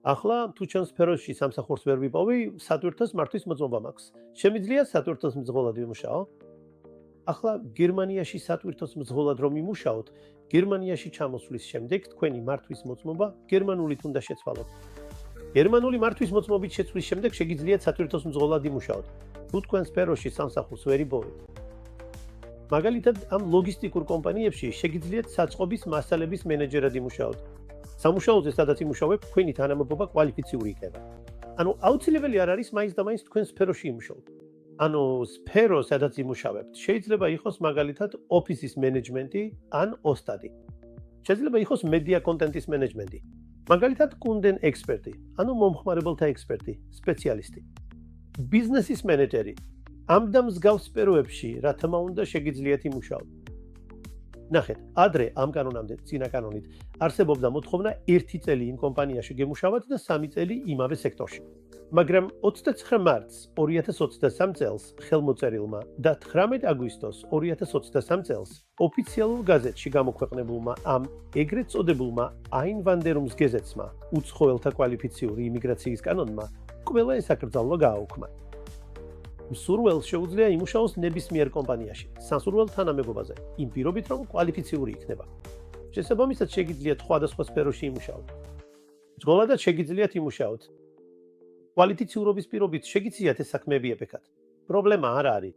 ახლა თუ ჩემს სფეროში სამსახურს ვერ ვიპოვი, სატვირთოს მართვის მოწმობა მაქვს. შემიძლია სატვირთოს მძღოლად ვიმუშაო? ახლა გერმანიაში სატვირთოს მძღოლად რომ იმუშაოთ, გერმანიაში ჩამოსვლის შემდეგ თქვენი მართვის მოწმობა გერმანულით უნდა შეცვალოთ. გერმანული მართვის მოწმობით შეცვლის შემდეგ შეგიძლიათ სატვირთოს მძღოლად იმუშაოთ. თუ თქვენ სფეროში სამსახურს ვერ იპოვეთ. მაგალითად, ამ ლოგისტიკურ კომპანიებში შეგიძლიათ საწყობის მასალების მენეჯერად იმუშაოთ. სამუშაოზე სადაც იმუშავებ, თქვენი თანამდებობა კვალიფიციური იქნება. ანუ აუცილებელი არ არის მაინც და მაინც თქვენ სფეროში იმუშაოთ. ანუ სფერო სადაც იმუშავებთ, შეიძლება იყოს მაგალითად ოფისის მენეჯმენტი ან ოსტატი. შეიძლება იყოს მედია კონტენტის მენეჯმენტი. მაგალითად კონტენტ ექსპერტი, ანუ მომხმარებელთა ექსპერტი, სპეციალისტი. ბიზნესის მენეჯერი. ამ და მსგავს სფეროებში, რა თქმა უნდა, შეგიძლიათ იმუშაოთ. ნახეთ, ადრე ამ კანონამდე, წინა კანონით, არსებობდა მოთხოვნა 1 წელი იმ კომპანიაში გემუშავოთ და 3 წელი იმავე სექტორში. მაგრამ 29 მარტს 2023 წელს ხელმოწერილმა და 18 აგვისტოს 2023 წელს ოფიციალურ გაზეთში გამოქვეყნებულმა ამ ეგრეთ წოდებულმა Einwanderungs Gesetzმა, უცხოელთა კვალიფიციური იმიგრაციის კანონმა, ყველა ეს აკრძალვა გააუქმა. მსურველს შეუძლია იმუშაოს ნებისმიერ კომპანიაში, სასურველ თანამეგობაზე, იმ პირობით, რომ კვალიფიციური იქნება. შესაბამისად, შეგიძლიათ სხვადასხვა სფეროში იმუშაოთ. ძღოლადაც შეგიძლიათ იმუშაოთ. კვალიფიციურობის პირობით შეგიძლიათ ეს საქმეები ეფექათ. პრობლემა არ არის.